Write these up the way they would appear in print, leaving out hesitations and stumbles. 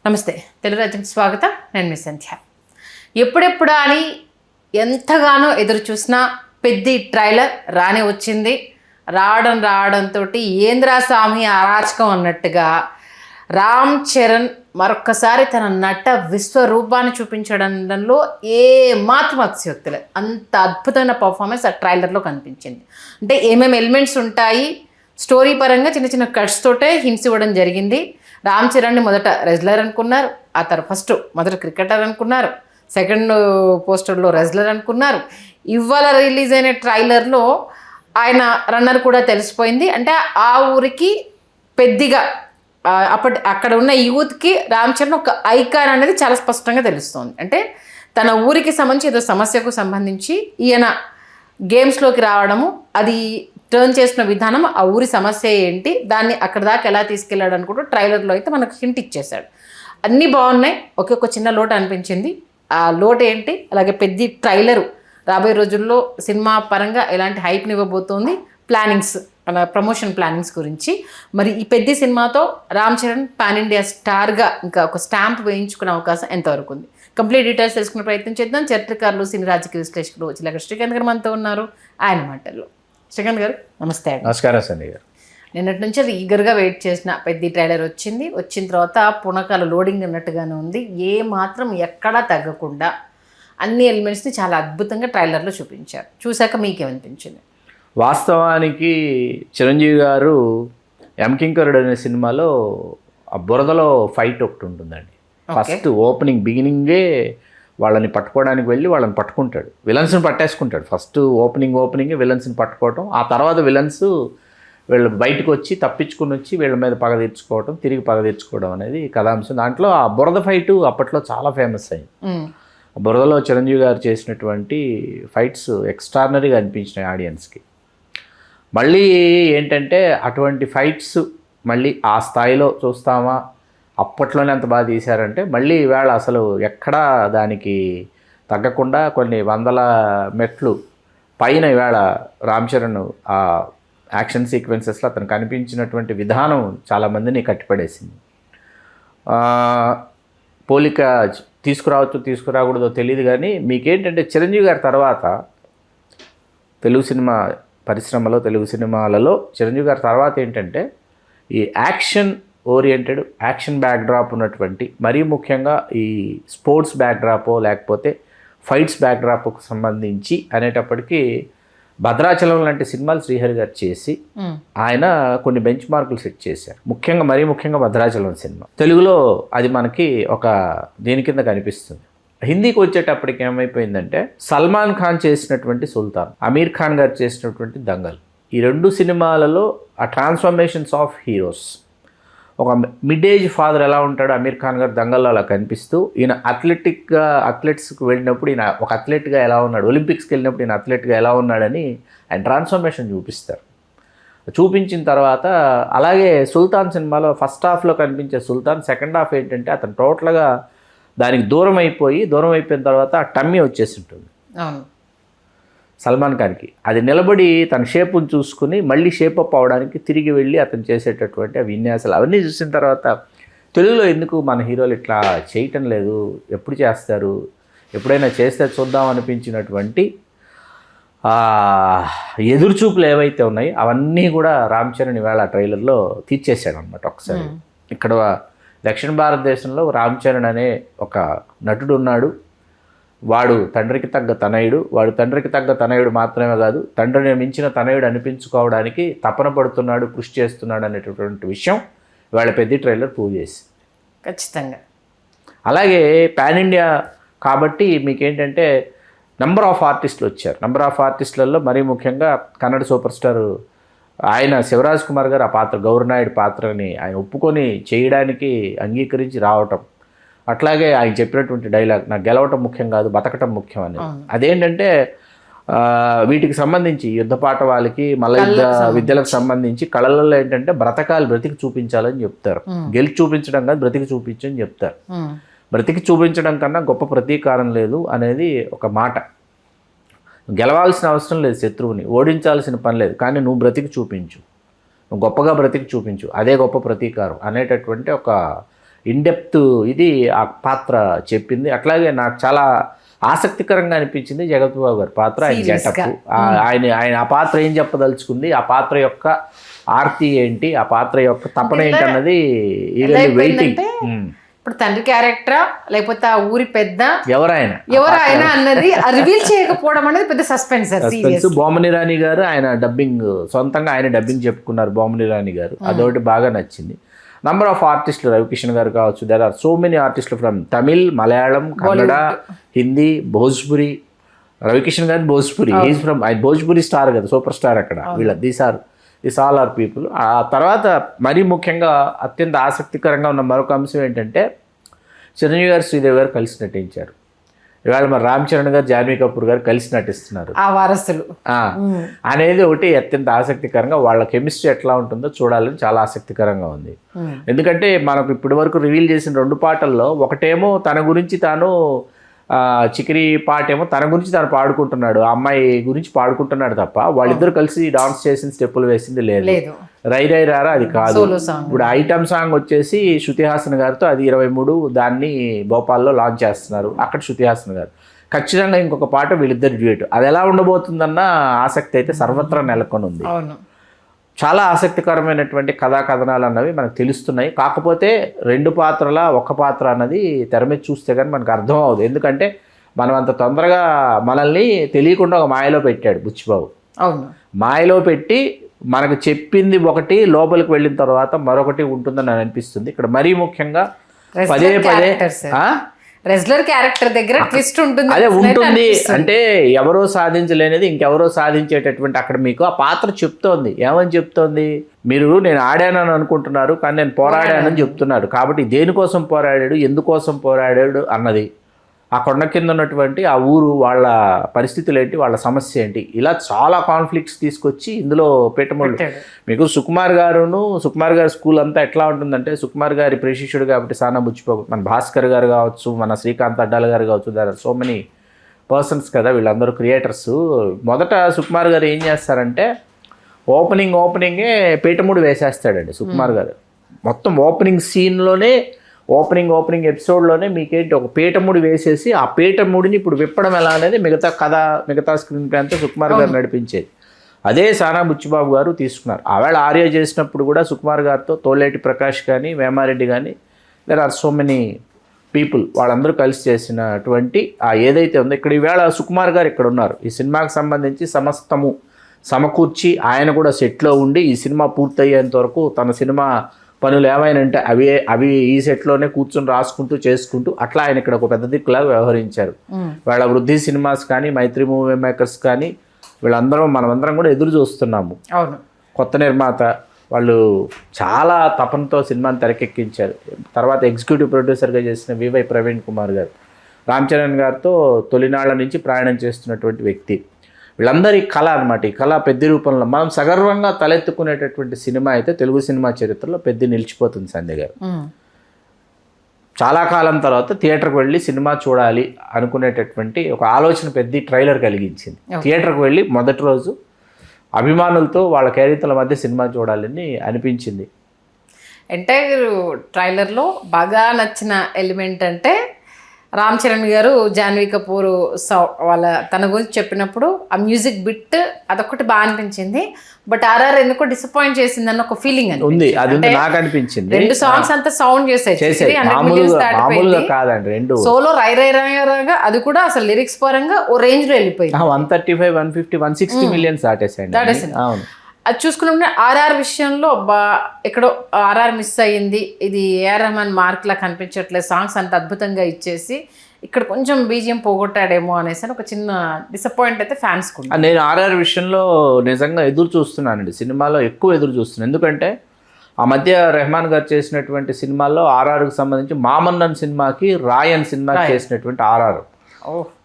నమస్తే, తెలుగు రాజ్యంకి స్వాగతం. నేను మీ సంధ్య. ఎప్పుడెప్పుడా అని ఎంతగానో ఎదురు చూసినా పెద్ద ట్రైలర్ రానే వచ్చింది. రావడంతో ఏంద్రా స్వామి అరాచకం అన్నట్టుగా రామ్ చరణ్ మరొక్కసారి తన నట విశ్వరూపాన్ని చూపించడంలో ఏ మాత్రం అతిశయోక్తి లేదు. అంత అద్భుతమైన పర్ఫార్మెన్స్ ఆ ట్రైలర్లో కనిపించింది. అంటే ఏమేమి ఎలిమెంట్స్ ఉంటాయి, స్టోరీ పరంగా చిన్న చిన్న కట్స్ తోటే హింట్స్ ఇవ్వడం జరిగింది. రామ్ చరణ్ని మొదట రెజ్లర్ అనుకున్నారు, ఆ తర్వాత మొదట క్రికెటర్ అనుకున్నారు, సెకండ్ పోస్టర్లో రెజ్లర్ అనుకున్నారు. ఇవాళ రిలీజ్ అయిన ట్రైలర్లో ఆయన రన్నర్ కూడా తెలిసిపోయింది. అంటే ఆ ఊరికి పెద్దగా అక్కడ ఉన్న యూత్కి రామ్ చరణ్ ఒక ఐకాన్ అనేది చాలా స్పష్టంగా తెలుస్తుంది. అంటే తన ఊరికి సంబంధించి ఏదో సమస్యకు సంబంధించి ఈయన గేమ్స్లోకి రావడము, అది టర్న్ చేసిన విధానం, ఆ ఊరి సమస్య ఏంటి, దాన్ని అక్కడ దాకా ఎలా తీసుకెళ్ళాడు అనుకుంటూ ట్రైలర్లో అయితే మనకు హింట్ ఇచ్చేశాడు. అన్నీ బాగున్నాయి, ఒక్కొక్క చిన్న లోటు అనిపించింది. ఆ లోటు ఏంటి, అలాగే పెద్ద ట్రైలరు రాబోయే రోజుల్లో సినిమా పరంగా ఎలాంటి హైప్ని ఇవ్వబోతోంది, ప్లానింగ్స్, ప్రమోషన్ ప్లానింగ్స్ గురించి. మరి ఈ పెద్ద సినిమాతో రామ్ చరణ్ పాన్ ఇండియా స్టార్గా ఇంకా ఒక స్టాంప్ వేయించుకునే అవకాశం ఎంతవరకు ఉంది? కంప్లీట్ డీటెయిల్స్ తెలుసుకునే ప్రయత్నం చేద్దాం. చరిత్రకారులు, సినీ రాజకీయ విశ్లేషకులు చిలక శ్రీకాంత్ గారు మనతో ఉన్నారు. ఆయన మాటల్లో. శ్రీకాంత్ గారు నమస్తే. నమస్కారం సంధ్య గారు. నిన్నటి నుంచి అది ఈగర్గా వెయిట్ చేసిన పెద్ద ట్రైలర్ వచ్చిన తర్వాత పునకాల లోడింగ్ అన్నట్టుగానే ఉంది. ఏ మాత్రం ఎక్కడా తగ్గకుండా అన్ని ఎలిమెంట్స్ని చాలా అద్భుతంగా ట్రైలర్లో చూపించారు. చూశాక మీకేమనిపించింది? వాస్తవానికి చిరంజీవి గారు ఎంకింకరుడు అనే సినిమాలో ఆ బురదలో ఫైట్ ఒకటి ఉంటుందండి. ఫస్ట్ బిగినింగే వాళ్ళని పట్టుకోవడానికి వెళ్ళి వాళ్ళని పట్టుకుంటాడు, విలన్స్ని పట్టేసుకుంటాడు. ఫస్ట్ ఓపెనింగే విలన్స్ని పట్టుకోవటం, ఆ తర్వాత విలన్స్ వీళ్ళు బయటకు వచ్చి తప్పించుకుని వచ్చి వీళ్ళ మీద పగ తీర్చుకోవటం, తిరిగి పగ తీర్చుకోవడం అనేది కథాంశం. దాంట్లో ఆ బురద ఫైటు అప్పట్లో చాలా ఫేమస్ అయింది. బురదలో చిరంజీవి గారు చేసినటువంటి ఫైట్స్ ఎక్స్ట్రాడినరీగా అనిపించినాయి ఆడియన్స్కి. మళ్ళీ ఏంటంటే అటువంటి ఫైట్స్ మళ్ళీ ఆ స్థాయిలో చూస్తామా, అప్పట్లోనే అంత బాగా తీశారంటే మళ్ళీ ఈవేళ అసలు ఎక్కడా దానికి తగ్గకుండా కొన్ని వందల మెట్లు పైన ఈవేళ రామ్ చరణ్ ఆ యాక్షన్ సీక్వెన్సెస్లో అతను కనిపించినటువంటి విధానం చాలామందిని కట్టిపడేసింది. పోలిక తీసుకురాకూడదో తెలియదు, కానీ మీకేంటంటే చిరంజీవి గారి తర్వాత తెలుగు సినిమా పరిశ్రమలో, తెలుగు సినిమాలలో చిరంజీవి గారి తర్వాత ఏంటంటే ఈ యాక్షన్ ఓరియంటెడ్, యాక్షన్ బ్యాక్డ్రాప్ ఉన్నటువంటి, మరీ ముఖ్యంగా ఈ స్పోర్ట్స్ బ్యాక్డ్రాపో లేకపోతే ఫైట్స్ బ్యాక్డ్రాప్కు సంబంధించి అనేటప్పటికీ భద్రాచలం లాంటి సినిమాలు శ్రీహరి గారు చేసి ఆయన కొన్ని బెంచ్ మార్కులు సెట్ చేశారు. మరీ ముఖ్యంగా భద్రాచలం సినిమా తెలుగులో అది మనకి ఒక దేని కింద కనిపిస్తుంది. హిందీకి వచ్చేటప్పటికి ఏమైపోయిందంటే సల్మాన్ ఖాన్ చేసినటువంటి సుల్తాన్, అమీర్ ఖాన్ గారు చేసినటువంటి దంగల్, ఈ రెండు సినిమాలలో ఆ ట్రాన్స్ఫర్మేషన్స్ ఆఫ్ హీరోస్, ఒక మిడ్ ఏజ్ ఫాదర్ ఎలా ఉంటాడో అమీర్ ఖాన్ గారు దంగల్లో అలా కనిపిస్తూ, ఈయన అథ్లెట్స్కి వెళ్ళినప్పుడు ఈయన ఒక అథ్లెట్గా ఎలా ఉన్నాడు, ఒలింపిక్స్కి వెళ్ళినప్పుడు ఈయన అథ్లెట్గా ఎలా ఉన్నాడని ఆయన ట్రాన్స్ఫర్మేషన్ చూపిస్తారు. చూపించిన తర్వాత అలాగే సుల్తాన్ సినిమాలో ఫస్ట్ హాఫ్లో కనిపించే సుల్తాన్, సెకండ్ హాఫ్ ఏంటంటే అతను టోటల్గా దానికి దూరం అయిపోయిన తర్వాత ఆ టమ్మీ వచ్చేసి ఉంటుంది సల్మాన్ ఖాన్కి. అది నిలబడి తన షేప్ను చూసుకుని మళ్ళీ షేపప్ అవడానికి తిరిగి వెళ్ళి అతను చేసేటటువంటి ఆ విన్యాసాలు అవన్నీ చూసిన తర్వాత తెలుగులో ఎందుకు మన హీరోలు ఇట్లా చేయటం లేదు, ఎప్పుడు చేస్తారు, ఎప్పుడైనా చేస్తే చూద్దాం అనిపించినటువంటి ఎదురుచూపులు ఏవైతే ఉన్నాయో అవన్నీ కూడా రామ్ చరణ్ ఇవాళ ట్రైలర్లో తీర్చేశాడు అనమాట. ఒకసారి ఇక్కడ దక్షిణ భారతదేశంలో రామ్ చరణ్ అనే ఒక నటుడు ఉన్నాడు. వాడు తండ్రికి తగ్గ తనయుడు మాత్రమే కాదు, తండ్రిని మించిన తనయుడు అనిపించుకోవడానికి తపన పడుతున్నాడు, కృషి చేస్తున్నాడు అనేటటువంటి విషయం వాళ్ళ పెద్ద ట్రైలర్ ప్రూవ్ చేసి ఖచ్చితంగా. అలాగే పాన్ ఇండియా కాబట్టి మీకేంటంటే నెంబర్ ఆఫ్ ఆర్టిస్టులు వచ్చారు. నెంబర్ ఆఫ్ ఆర్టిస్టులలో మరీ ముఖ్యంగా కన్నడ సూపర్ స్టార్ ఆయన శివరాజ్ కుమార్ గారు ఆ పాత్ర, గౌరనాయుడు పాత్రని ఆయన ఒప్పుకొని చేయడానికి అంగీకరించి రావటం, అట్లాగే ఆయన చెప్పినటువంటి డైలాగ్, నాకు గెలవటం ముఖ్యం కాదు, బతకటం ముఖ్యం అనేది. అదేంటంటే వీటికి సంబంధించి యుద్ధ పాఠవాలకి, మల్ల విద్యలకు సంబంధించి కళలలో ఏంటంటే బ్రతికి చూపించాలని చెప్తారు. గెలిచి చూపించడం కాదు, బ్రతికి చూపించని చెప్తారు. బ్రతికి చూపించడం కన్నా గొప్ప ప్రతీకారం లేదు అనేది ఒక మాట. గెలవాల్సిన అవసరం లేదు, శత్రువుని ఓడించాల్సిన పని లేదు, కానీ నువ్వు బ్రతికి చూపించు, నువ్వు గొప్పగా బ్రతికి చూపించు, అదే గొప్ప ప్రతీకారం అనేటటువంటి ఒక ఇన్డెప్త్ ఇది ఆ పాత్ర చెప్పింది. అట్లాగే నాకు చాలా ఆసక్తికరంగా అనిపించింది జగపతి బాబు గారి పాత్ర, ఆయన గెటప్, ఆయన ఆ పాత్ర ఏం చెప్పదలుచుకుంది, ఆ పాత్ర యొక్క ఆర్తి ఏంటి, ఆ పాత్ర యొక్క తపన ఏంటి అన్నది వెయిటింగ్. ఇప్పుడు తండ్రి క్యారెక్టరా లేకపోతే ఆ ఊరి పెద్ద ఎవరైనా అన్నది రివీల్ చేయకపోవడం అనేది పెద్ద సస్పెన్స్. బొమ్మని రాణి గారు ఆయన డబ్బింగ్, సొంతంగా ఆయన డబ్బింగ్ చెప్పుకున్నారు బొమ్మని రాణి గారు, అదొకటి బాగా నచ్చింది. నంబర్ ఆఫ్ ఆర్టిస్టులు, రవికిషన్ గారు కావచ్చు, దేర్ ఆర్ సో మెనీ ఆర్టిస్టులు ఫ్రమ్ తమిళ్, మలయాళం, కన్నడ, హిందీ, భోజ్పురి. రవికిషన్ గారు భోజ్పురి, ఈజ్ ఫ్రమ్ ఆయన భోజ్పురి స్టార్ కదా, సూపర్ స్టార్ అక్కడ. వీళ్ళ దీస్ ఆల్ ఆర్ పీపుల్. ఆ తర్వాత మరీ ముఖ్యంగా అత్యంత ఆసక్తికరంగా ఉన్న మరొక అంశం ఏంటంటే చిరంజీవి గారు శ్రీదేవి గారు కలిసి నటించారు. ఇవాళ మరి రామ్ చరణ్ గారు జాన్వీ కపూర్ గారు కలిసి నటిస్తున్నారు. ఆ వారసులు అనేది ఒకటి అత్యంత ఆసక్తికరంగా, వాళ్ళ కెమిస్ట్రీ ఎట్లా ఉంటుందో చూడాలని చాలా ఆసక్తికరంగా ఉంది. ఎందుకంటే మనకు ఇప్పటి వరకు రివీల్ చేసిన 2 పాటల్లో ఒకటేమో తన గురించి తాను, చికిరి పాట ఏమో తన గురించి తాను పాడుకుంటున్నాడు, ఆ అమ్మాయి గురించి పాడుకుంటున్నాడు తప్ప వాళ్ళిద్దరు కలిసి డాన్స్ చేసిన స్టెప్పులు వేసింది లేదు. రై రై రారా అది కాదు. ఇప్పుడు ఐటమ్ సాంగ్ వచ్చేసి శృతి హాసన్ గారితో, అది 23 దాన్ని భోపాల్లో లాంచ్ చేస్తున్నారు. అక్కడ శృతి హాసన్ గారు ఖచ్చితంగా ఇంకొక పాట వీళ్ళిద్దరు డ్యూయట్. అది ఎలా ఉండబోతుందన్న ఆసక్తి అయితే సర్వత్రా నెలకొని ఉంది. చాలా ఆసక్తికరమైనటువంటి కథా కథనాలు అన్నవి మనకు తెలుస్తున్నాయి. కాకపోతే 2 పాత్రల 1 పాత్ర అన్నది తెర మీద చూస్తే కానీ మనకు అర్థం అవ్వదు. ఎందుకంటే మనం అంత తొందరగా మనల్ని తెలియకుండా ఒక మాయలో పెట్టాడు బుచ్చిబాబు. మాయలో పెట్టి మనకు చెప్పింది ఒకటి, లోపలికి వెళ్ళిన తర్వాత మరొకటి ఉంటుందని నాకు అనిపిస్తుంది. ఇక్కడ మరీ ముఖ్యంగా పదే రెగ్యులర్ క్యారెక్టర్ దగ్గర ట్విస్ట్ ఉంటుంది. అదే ఉంటుంది అంటే ఎవరో సాధించలేనిది ఇంకెవరో సాధించేటటువంటి, అక్కడ మీకు ఆ పాత్ర చెప్తోంది. ఏమని చెప్తోంది, మీరు నేను ఆడానని అనుకుంటున్నారు కానీ నేను పోరాడానని చెప్తున్నారు. కాబట్టి దేనికోసం పోరాడాడు, ఎందుకోసం పోరాడాడు అన్నది, ఆ కొండ కింద ఉన్నటువంటి ఆ ఊరు వాళ్ళ పరిస్థితులు ఏంటి, వాళ్ళ సమస్య ఏంటి, ఇలా చాలా కాన్ఫ్లిక్ట్స్ తీసుకొచ్చి ఇందులో పెట్టమూడు. మీకు సుకుమార్ గారి స్కూల్ అంతా ఎట్లా ఉంటుందంటే, సుకుమార్ గారి ప్రేషిష్యుడు కాబట్టి సానా బుచ్చిబాబు, మన భాస్కర్ గారు కావచ్చు, మన శ్రీకాంత్ అడ్డాల గారు కావచ్చు, దాని సో మెనీ పర్సన్స్ కదా వీళ్ళందరూ క్రియేటర్స్. మొదట సుకుమార్ గారు ఏం చేస్తారంటే ఓపెనింగే పీఠముడు వేసేస్తాడండి సుకుమార్ గారు. మొత్తం ఓపెనింగ్ సీన్లోనే, ఓపెనింగ్ ఎపిసోడ్లోనే మీకేంటి ఒక పీఠముడి వేసేసి ఆ పీఠముడిని ఇప్పుడు విప్పడం ఎలా అనేది మిగతా స్క్రీన్ ప్లే అంతా సుకుమార్ గారు నడిపించేది. అదే సానా బుచ్చిబాబు గారు తీసుకున్నారు. ఆవేళ ఆర్య చేసినప్పుడు కూడా సుకుమార్ గారితో తోలేటి ప్రకాష్ కానీ, వేమారెడ్డి కానీ, there are so many people, వాళ్ళందరూ కలిసి చేసినటువంటి ఆ ఏదైతే ఉందో, ఇక్కడ ఈవేళ సుకుమార్ గారు ఇక్కడ ఉన్నారు. ఈ సినిమాకి సంబంధించి సమస్తము సమకూర్చి ఆయన కూడా సెట్లో ఉండి ఈ సినిమా పూర్తయ్యేంత వరకు తన సినిమా పనులు ఏమైనంటే అవి ఈ సెట్లోనే కూర్చొని రాసుకుంటూ చేసుకుంటూ అట్లా ఆయన ఇక్కడ ఒక పెద్ద దిక్కులాగా వ్యవహరించారు. వాళ్ళ వృద్ధి సినిమాస్ కానీ, మైత్రి మూవీ మేకర్స్ కానీ, మనమందరం కూడా ఎదురు చూస్తున్నాము. కొత్త నిర్మాత వాళ్ళు చాలా తపనతో సినిమాని తెరకెక్కించారు. తర్వాత ఎగ్జిక్యూటివ్ ప్రొడ్యూసర్గా చేసిన వివై ప్రవీణ్ కుమార్ గారు, రామ్ చరణ్ గారితో తొలినాళ్ల నుంచి ప్రయాణం చేస్తున్నటువంటి వ్యక్తి. వీళ్ళందరి కళ అనమాట. ఈ కళ పెద్ద రూపంలో మనం సగర్వంగా తలెత్తుకునేటటువంటి సినిమా అయితే తెలుగు సినిమా చరిత్రలో పెద్ద నిలిచిపోతుంది సంజయ్ గారు. చాలా కాలం తర్వాత థియేటర్కి వెళ్ళి సినిమా చూడాలి అనుకునేటటువంటి ఒక ఆలోచన పెద్ద ట్రైలర్ కలిగించింది. థియేటర్కి వెళ్ళి మొదటి రోజు అభిమానులతో వాళ్ళ క్యారెక్టర్ల మధ్య సినిమా చూడాలని అనిపించింది. ఎంటైర్ ట్రైలర్లో బాగా నచ్చిన ఎలిమెంట్ అంటే రామ్ చరణ్ గారు జాన్వీ కపూర్ తన గురించి చెప్పినప్పుడు ఆ మ్యూజిక్ బిట్ అదొకటి బాగా అనిపించింది. బట్ ఆర్ఆర్ ఎందుకో డిసప్పాయింట్ చేసింది అన్న ఒక ఫీలింగ్ ఉంది. అది నాకు అనిపించింది. 2 సాంగ్స్ అంతా సౌండ్ చేసాయి, సోలో రై రై రాగా అది కూడా అసలు లిరిక్స్ పరంగా ఓ రేంజ్ లో వెళ్ళిపోయింది. 135, 150, 160 మిలియన్స్ దాటేసాయండి. అది చూసుకున్నప్పుడు ఆర్ఆర్ విషయంలో ఎక్కడో ఆర్ఆర్ మిస్ అయ్యింది, ఇది ఏఆర్ రెహమాన్ మార్క్ లా కనిపించట్లేదు, సాంగ్స్ అంత అద్భుతంగా ఇచ్చేసి ఇక్కడ కొంచెం బీజిఎం పోగొట్టాడేమో అనేసి ఒక చిన్న డిసప్పాయింట్ అయితే ఫ్యాన్స్ కు. నేను ఆర్ఆర్ విషయంలో నిజంగా ఎదురు చూస్తున్నానండి, సినిమాలో ఎక్కువ ఎదురు చూస్తున్నాను. ఎందుకంటే ఆ మధ్య రెహమాన్ గారు చేసినటువంటి సినిమాల్లో ఆర్ఆర్కి సంబంధించి మామన్నన్ సినిమాకి, రాయన్ సినిమాకి చేసినటువంటి ఆర్ఆర్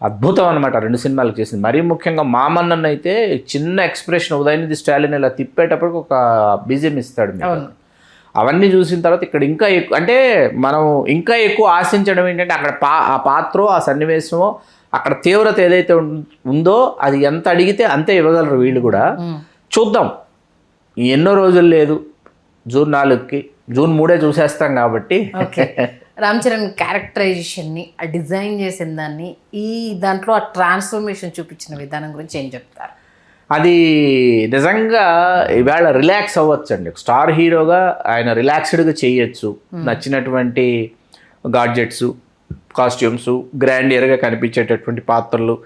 అద్భుతం అనమాట. 2 సినిమాలకు చేసింది. మరీ ముఖ్యంగా మామన్నన్ అయితే చిన్న ఎక్స్ప్రెషన్, ఉదయనిధి స్టాలిన్ ఇలా తిప్పేటప్పటికి ఒక బీజిఎం ఇస్తాడు. అవన్నీ చూసిన తర్వాత ఇక్కడ ఇంకా ఎక్కువ, అంటే మనం ఇంకా ఎక్కువ ఆశించడం ఏంటంటే అక్కడ ఆ పాత్ర, ఆ సన్నివేశమో, అక్కడ తీవ్రత ఏదైతే ఉందో అది ఎంత అడిగితే అంతే ఇవ్వగలరు వీళ్ళు కూడా. చూద్దాం, ఎన్నో రోజులు లేదు, జూన్ 4కి జూన్ 3 చూసేస్తాం కాబట్టి. ఓకే, రామ్ చరణ్ క్యారెక్టరైజేషన్ని, ఆ డిజైన్ చేసిన దాన్ని, ఈ దాంట్లో ఆ ట్రాన్స్ఫర్మేషన్ చూపించిన విధానం గురించి ఏం చెప్తారు? అది నిజంగా ఇవాళ రిలాక్స్ అవ్వచ్చండి. స్టార్ హీరోగా ఆయన రిలాక్స్డ్గా చేయొచ్చు. నచ్చినటువంటి గాడ్జెట్స్, కాస్ట్యూమ్స్, గ్రాండియర్గా కనిపించేటటువంటి పాత్రలు,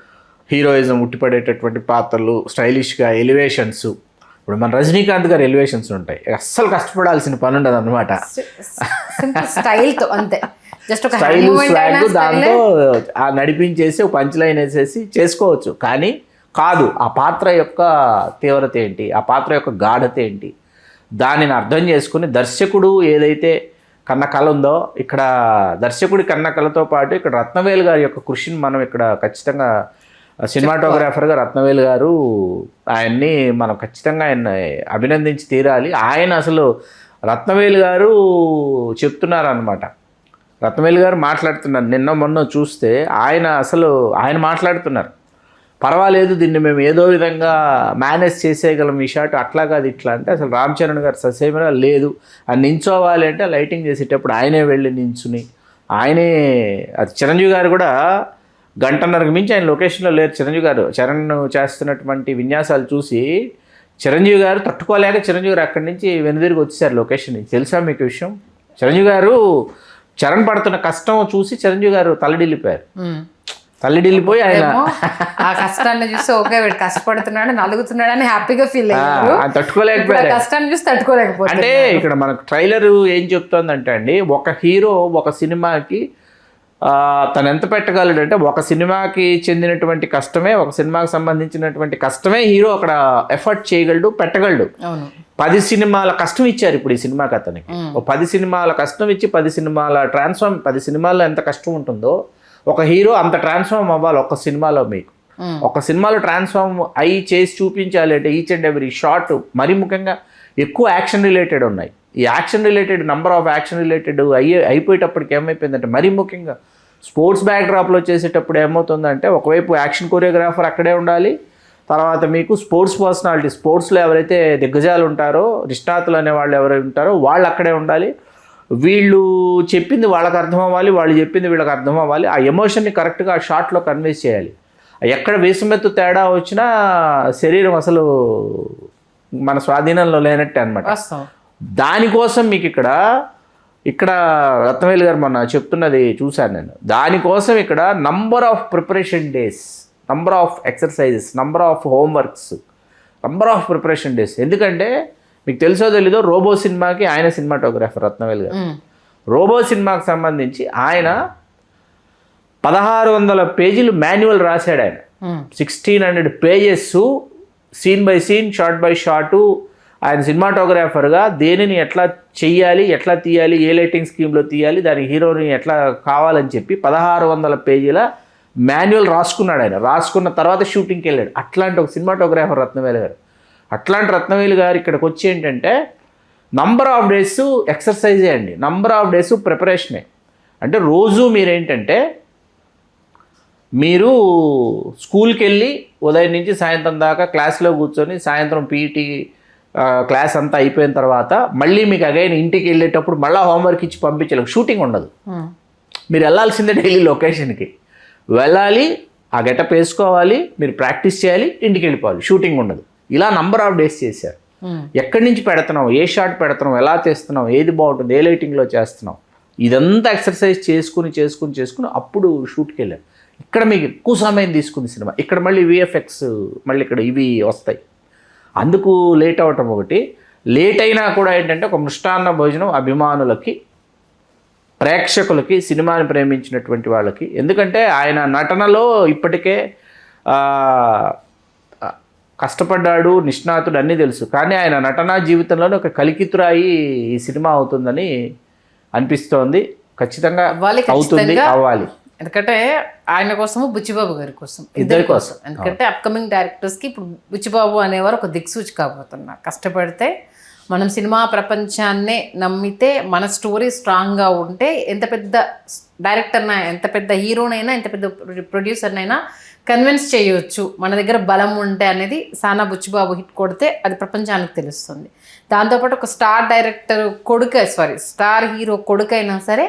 హీరోయిజం ఉట్టిపడేటటువంటి పాత్రలు, స్టైలిష్గా ఎలివేషన్స్. ఇప్పుడు మన రజనీకాంత్ గారు ఎలివేషన్స్ ఉంటాయి, అస్సలు కష్టపడాల్సిన పని ఉండదు అనమాట. స్టైల్తో అంతే, జస్ట్ ఒక స్టైల్ స్వాగ్ దాంతో నడిపించేసి ఒక పంచ్ లైన్ వేసేసి చేసుకోవచ్చు. కానీ కాదు, ఆ పాత్ర యొక్క తీవ్రత ఏంటి, ఆ పాత్ర యొక్క గాఢత ఏంటి, దానిని అర్థం చేసుకుని దర్శకుడు ఏదైతే కన్న కళ ఉందో, ఇక్కడ దర్శకుడి కన్న కళతో పాటు ఇక్కడ రత్నవేలు గారి యొక్క కృషిని మనం ఇక్కడ ఖచ్చితంగా, సినిమాటోగ్రాఫర్గా రత్నవేలు గారు, ఆయన్ని మనం ఖచ్చితంగా ఆయన అభినందించి తీరాలి. ఆయన అసలు రత్నవేలు గారు చెప్తున్నారు అనమాట, రత్నవేలు గారు మాట్లాడుతున్నారు. నిన్న మొన్న చూస్తే ఆయన మాట్లాడుతున్నారు, పర్వాలేదు దీన్ని మేము ఏదో విధంగా మేనేజ్ చేసేయగలం ఈ షాట్, అట్లా కాదు ఇట్లా అంటే. అసలు రామ్ చరణ్ గారు ససేమిరా లేదు, అది నించోవాలి అంటే లైటింగ్ చేసేటప్పుడు ఆయనే వెళ్ళి నించుని ఆయనే, అది చిరంజీవి గారు కూడా గంటన్నరకు మించి ఆయన లొకేషన్లో లేరు. చిరంజీవి గారు చరణ్ చేస్తున్నటువంటి విన్యాసాలు చూసి చిరంజీవి గారు తట్టుకోలేక చిరంజీవి గారు అక్కడి నుంచి వెనుదిరిగి వచ్చేసారు లొకేషన్ నుంచి. తెలుసా మీకు విషయం? చిరంజీవి గారు చరణ్ పడుతున్న కష్టం చూసి చిరంజీవి గారు తల్లడిల్లిపోయారు. తల్లడిల్లిపోయి ఆయన ఆ కష్టాన్ని చూసి ఓకే వీడు కష్టపడుతున్నాడు, నలుగుతున్నాడని హ్యాపీగా ఫీల్ అయ్యారు. తట్టుకోలేకపోయారు, కష్టాన్ని చూసి తట్టుకోలేకపోతే. అంటే ఇక్కడ మనకు ట్రైలర్ ఏం చెప్తోందంటే అండి, ఒక హీరో ఒక సినిమాకి తను ఎంత పెట్టగలడంటే, ఒక సినిమాకి చెందినటువంటి కష్టమే, ఒక సినిమాకి సంబంధించినటువంటి కష్టమే హీరో అక్కడ ఎఫర్ట్ చేయగలడు, పెట్టగలడు. 10 సినిమాల కష్టం ఇచ్చారు ఇప్పుడు ఈ సినిమాకి అతనికి. 10 సినిమాల కష్టం ఇచ్చి 10 సినిమాల ట్రాన్స్ఫార్మ్, 10 సినిమాల్లో ఎంత కష్టం ఉంటుందో ఒక హీరో అంత ట్రాన్స్ఫార్మ్ అవ్వాలి ఒక్క సినిమాలో. మీకు ఒక సినిమాలో ట్రాన్స్ఫార్మ్ అయ్యి చేసి చూపించాలి అంటే ఈచ్ అండ్ ఎవ్రీ షాట్, మరీ ముఖ్యంగా ఎక్కువ యాక్షన్ రిలేటెడ్ ఉన్నాయి. ఈ action related number of action related అయిపోయేటప్పటికి ఏమైపోయిందంటే, మరీ ముఖ్యంగా స్పోర్ట్స్ బ్యాక్డ్రాప్లో చేసేటప్పుడు ఏమవుతుందంటే, ఒకవైపు యాక్షన్ కొరియోగ్రాఫర్ అక్కడే ఉండాలి, తర్వాత మీకు స్పోర్ట్స్ పర్సనాలిటీ, స్పోర్ట్స్లో ఎవరైతే దిగ్గజాలు ఉంటారో, నిష్ణాతులు అనే వాళ్ళు ఎవరైతే ఉంటారో వాళ్ళు అక్కడే ఉండాలి. వీళ్ళు చెప్పింది వాళ్ళకి అర్థం అవ్వాలి, వాళ్ళు చెప్పింది వీళ్ళకి అర్థం అవ్వాలి. ఆ ఎమోషన్ని కరెక్ట్గా ఆ షాట్లో కన్వే చేయాలి. ఎక్కడ వేసుమెత్తు తేడా వచ్చినా శరీరం అసలు మన స్వాధీనంలో లేనట్టే అనమాట. దానికోసం మీకు ఇక్కడ రత్నవేలు గారు మొన్న చెప్తున్నది చూశాను నేను. దానికోసం ఇక్కడ number of preparation days, number of exercises, number of homeworks, number of preparation days. ఎందుకంటే మీకు తెలుసో తెలీదో, రోబో సినిమాకి ఆయన సినిమాటోగ్రాఫర్ రత్నవేలు గారు. రోబో సినిమాకి సంబంధించి ఆయన 1600 పేజీలు మాన్యువల్ రాశాడు. ఆయన 1600 pages scene by scene, shot by shot, ఆయన సినిమాటోగ్రాఫర్గా దేనిని ఎట్లా చెయ్యాలి, ఎట్లా తీయాలి, ఏ లైటింగ్ స్కీమ్లో తీయాలి, దాని హీరోని ఎట్లా కావాలని చెప్పి 1600 పేజీల మాన్యువల్ రాసుకున్నాడు. ఆయన రాసుకున్న తర్వాత షూటింగ్కి వెళ్ళాడు. అట్లాంటి ఒక సినిమాటోగ్రాఫర్ రత్నవేలు గారు. అట్లాంటి రత్నవేలు గారు ఇక్కడికి వచ్చి ఏంటంటే, నంబర్ ఆఫ్ డేస్ ఎక్సర్సైజే అండి, నంబర్ ఆఫ్ డేస్ ప్రిపరేషనే. అంటే రోజు మీరేంటంటే, మీరు స్కూల్కి వెళ్ళి ఉదయం నుంచి సాయంత్రం దాకా క్లాస్లో కూర్చొని, సాయంత్రం పీఈటీ క్లాస్ అంతా అయిపోయిన తర్వాత మళ్ళీ మీకు అగైన్ ఇంటికి వెళ్ళేటప్పుడు మళ్ళీ హోంవర్క్ ఇచ్చి పంపించలేదు, షూటింగ్ ఉండదు. మీరు వెళ్ళాల్సిందే డైలీ లొకేషన్కి వెళ్ళాలి, ఆ గెటప్ వేసుకోవాలి, మీరు ప్రాక్టీస్ చేయాలి, ఇంటికి వెళ్ళిపోవాలి, షూటింగ్ ఉండదు. ఇలా నంబర్ ఆఫ్ డేస్ చేశారు. ఎక్కడి నుంచి పెడుతున్నాం, ఏ షాట్ పెడుతున్నాం, ఎలా చేస్తున్నాం, ఏది బాగుంటుంది, ఏ లైటింగ్లో చేస్తున్నాం, ఇదంతా ఎక్సర్సైజ్ చేసుకుని అప్పుడు షూట్కి వెళ్ళారు. ఇక్కడ మీకు ఎక్కువ సమయం తీసుకుంది సినిమా. ఇక్కడ మళ్ళీ విఎఫ్ఎక్స్ మళ్ళీ ఇక్కడ ఇవి వస్తాయి, అందుకు లేట్ అవ్వటం ఒకటి. లేట్ అయినా కూడా ఏంటంటే, ఒక మృష్టాన్న భోజనం అభిమానులకి, ప్రేక్షకులకి, సినిమాని ప్రేమించినటువంటి వాళ్ళకి. ఎందుకంటే ఆయన నటనలో ఇప్పటికే కష్టపడ్డాడు, నిష్ణాతుడు, అన్నీ తెలుసు. కానీ ఆయన నటనా జీవితంలోనే ఒక కలికితురాయి ఈ సినిమా అవుతుందని అనిపిస్తోంది. ఖచ్చితంగా అవుతుంది, అవ్వాలి. ఎందుకంటే ఆయన కోసము, బుచ్చిబాబు గారి కోసం, ఇద్దరి కోసం. ఎందుకంటే అప్కమింగ్ డైరెక్టర్స్కి ఇప్పుడు బుచ్చిబాబు అనేవారు ఒక దిక్సూచి కాబోతున్నారు. కష్టపడితే మనం సినిమా ప్రపంచాన్నే నమ్మితే, మన స్టోరీ స్ట్రాంగ్గా ఉంటే, ఎంత పెద్ద డైరెక్టర్నైనా, ఎంత పెద్ద హీరోనైనా, ఎంత పెద్ద ప్రొడ్యూసర్నైనా కన్విన్స్ చేయవచ్చు మన దగ్గర బలం ఉంటే అనేది. సానా బుచ్చిబాబు హిట్ కొడితే అది ప్రపంచానికి తెలుస్తుంది. దాంతోపాటు ఒక స్టార్ డైరెక్టర్ స్టార్ హీరో కొడుకైనా సరే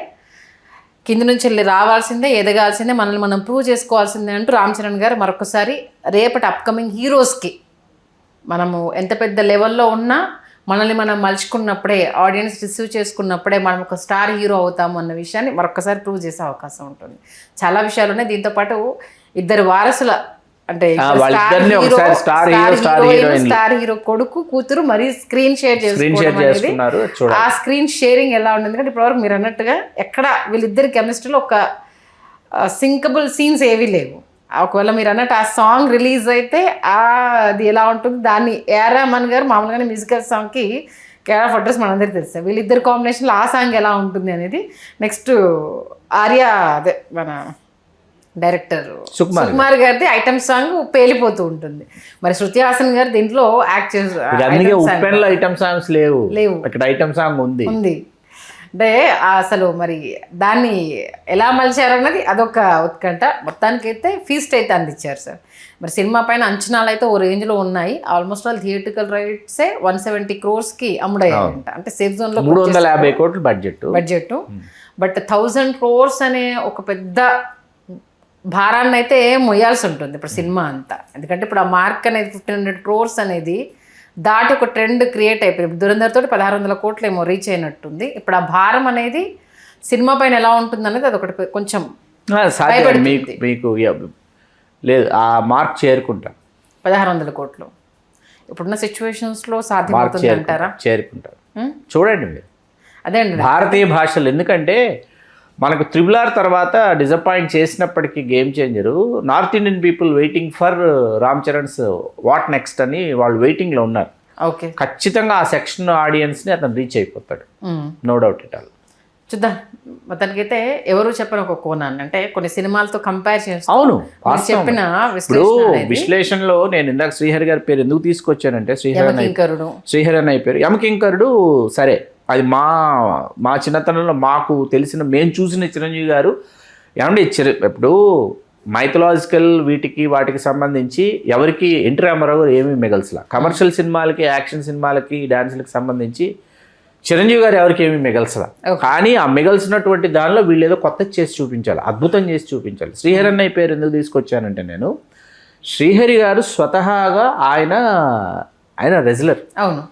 కింద నుంచి వెళ్ళి రావాల్సిందే, ఎదగాల్సిందే, మనల్ని మనం ప్రూవ్ చేసుకోవాల్సిందే అంటూ రామ్ చరణ్ గారు మరొకసారి రేపటి అప్కమింగ్ హీరోస్కి మనము ఎంత పెద్ద లెవెల్లో ఉన్నా మనల్ని మనం మలుచుకున్నప్పుడే, ఆడియన్స్ రిసీవ్ చేసుకున్నప్పుడే మనం ఒక స్టార్ హీరో అవుతాము అన్న విషయాన్ని మరొకసారి ప్రూవ్ చేసే అవకాశం ఉంటుంది. చాలా విషయాలు ఉన్నాయి. దీంతోపాటు ఇద్దరు వారసుల అంటే స్టార్ హీరో కొడుకు కూతురు మరి స్క్రీన్ షేర్ చేసుకోవడం అనేది, ఆ స్క్రీన్ షేరింగ్ ఎలా ఉంటుంది. ఎందుకంటే ఇప్పటివరకు మీరు అన్నట్టుగా ఎక్కడ వీళ్ళిద్దరి కెమిస్ట్రీలో ఒక సింకబుల్ సీన్స్ ఏవీ లేవు. ఒకవేళ మీరు అన్నట్టు ఆ సాంగ్ రిలీజ్ అయితే అది ఎలా ఉంటుంది, దాన్ని ఏఆర్ రెహమాన్ గారు మామూలుగానే మ్యూజికల్ సాంగ్కి కేర్ ఆఫ్ అడ్రస్ మనందరికీ తెలుసు. వీళ్ళిద్దరు కాంబినేషన్లో ఆ సాంగ్ ఎలా ఉంటుంది అనేది నెక్స్ట్ ఆర్య అదే మన డైరెక్టర్ సుకుమార్ గారిది ఐటమ్ సాంగ్ పేలిపోతూ ఉంటుంది. మరి శృతి హాసన్ గారు దీంట్లో యాక్ట్ చేస్తారు. ఐటమ్ సాంగ్స్ లేవు, ఇక్కడ ఐటమ్ సాంగ్ ఉంది. అంటే అసలు మరి దాన్ని ఎలా మలిచారన్నది అదొక ఉత్కంఠ. మొత్తానికైతే ఫీస్ట్ అయితే అందించారు సార్. మరి సినిమా పైన అంచనాలు అయితే ఓ రేంజ్లో ఉన్నాయి. ఆల్మోస్ట్ ఆల్ థియేటికల్ రైట్సే 170 crores అమ్ముడయ్యాయంట. అంటే సేఫ్ జోన్లో 350 కోట్లు బడ్జెట్. బట్ 1000 crores అనే ఒక పెద్ద భారాన్ని అయితే మొయ్యాల్సి ఉంటుంది ఇప్పుడు సినిమా అంతా. ఎందుకంటే ఇప్పుడు ఆ మార్క్ అనేది 1500 crores అనేది దాటి ఒక ట్రెండ్ క్రియేట్ అయిపోయింది. దురంధర్ తోటి 1600 కోట్లు ఏమో రీచ్ అయినట్టుంది. ఇప్పుడు ఆ భారం అనేది సినిమా పైన ఎలా ఉంటుంది అనేది అదొకటి కొంచెం మీకు లేదు, ఆ మార్క్ చేరుకుంటా 1600 కోట్లు ఇప్పుడున్న సిచ్యువేషన్స్లో సాధ్యమవుతుంది అంటారా? చేరుకుంటారు. చూడండి మీరు అదే అండి భారతీయ భాషలు. ఎందుకంటే మనకు RRR తర్వాత డిసప్పాయింట్ చేసినప్పటికీ game changer north Indian people waiting for Ram Charan's what next అని వాళ్ళు వెయిటింగ్లో ఉన్నారు. ఓకే, ఖచ్చితంగా ఆ సెక్షన్ ఆడియన్స్ని అతను రీచ్ అయిపోతాడు, నో డౌట్ ఇట్ ఆల్. చూద్దాం. మొత్తానికైతే ఎవరు చెప్పని ఒక కోణాన్ని అంటే కొన్ని సినిమాలతో కంపేర్ చేస్తాం. అవును, చెప్పిన విశ్లేషణలో నేను ఇందాక శ్రీహరి గారి పేరు ఎందుకు తీసుకొచ్చానంటే శ్రీహరి అన్నయ్య పేరు యమకింకరుడు. సరే, అది మా చిన్నతనంలో మాకు తెలిసిన మేము చూసిన చిరంజీవి గారు ఏమంటే ఇప్పుడు మైథలాజికల్ వాటికి సంబంధించి ఎవరికి ఎన్టీ రామారావు గారు ఏమీ మిగల్సలా. కమర్షియల్ సినిమాలకి, యాక్షన్ సినిమాలకి, డాన్సులకి సంబంధించి చిరంజీవి గారు ఎవరికి ఏమీ మిగల్సలా. కానీ ఆ మిగల్సినటువంటి దానిలో వీళ్ళు ఏదో కొత్త చేసి చూపించాలి, అద్భుతం చేసి చూపించాలి. శ్రీహరి అన్నయ్య పేరు ఎందుకు తీసుకొచ్చానంటే నేను శ్రీహరి గారు స్వతహాగా ఆయన రెజ్లర్. అవును,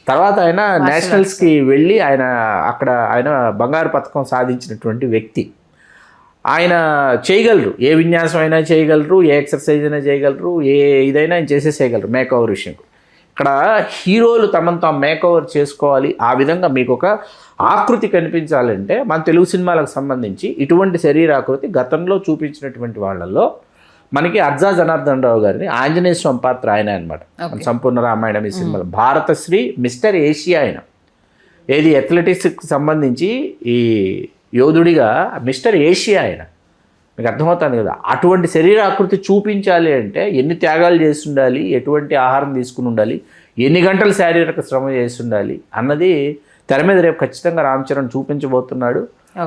తర్వాత ఆయన నేషనల్స్కి వెళ్ళి ఆయన బంగారు పథకం సాధించినటువంటి వ్యక్తి. ఆయన చేయగలరు, ఏ విన్యాసం అయినా చేయగలరు, ఏ ఎక్సర్సైజ్ అయినా చేయగలరు, ఏ ఇదైనా ఆయన చేసేసేయగలరు. మేకఓవర్ విషయం ఇక్కడ హీరోలు తమను తాము మేకఓవర్ చేసుకోవాలి. ఆ విధంగా మీకు ఒక ఆకృతి కనిపించాలంటే మన తెలుగు సినిమాలకు సంబంధించి ఇటువంటి శరీరాకృతి గతంలో చూపించినటువంటి వాళ్ళల్లో మనకి అర్జా జనార్దన్ రావు గారిని ఆంజనేయ స్వామి పాత్ర ఆయన అనమాట. సంపూర్ణ రామాయణం ఈ సినిమాలో భారతశ్రీ మిస్టర్ ఏషియా ఆయన. ఏది అథ్లెటిక్స్కి సంబంధించి ఈ యోధుడిగా మిస్టర్ ఏషియా ఆయన. మీకు అర్థమవుతుంది కదా. అటువంటి శరీరాకృతి చూపించాలి అంటే ఎన్ని త్యాగాలు చేసి ఉండాలి, ఎటువంటి ఆహారం తీసుకుని ఉండాలి, ఎన్ని గంటలు శారీరక శ్రమ చేసి ఉండాలి అన్నది తెర మీద రేపు ఖచ్చితంగా రామ్ చరణ్ చూపించబోతున్నాడు.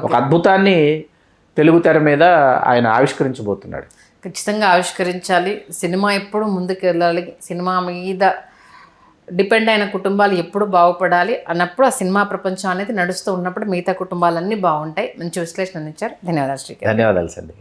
ఒక అద్భుతాన్ని తెలుగు తెర మీద ఆయన ఆవిష్కరించబోతున్నాడు. ఖచ్చితంగా ఆవిష్కరించాలి. సినిమా ఎప్పుడు ముందుకు వెళ్ళాలి, సినిమా మీద డిపెండ్ అయిన కుటుంబాలు ఎప్పుడు బాగుపడాలి అన్నప్పుడు ఆ సినిమా ప్రపంచం అనేది నడుస్తూ ఉన్నప్పుడు మిగతా కుటుంబాలన్నీ బాగుంటాయి. మంచి విశ్లేషణ అందించారు. ధన్యవాదాలు శ్రీకాంత్. ధన్యవాదాలు సంధ్య.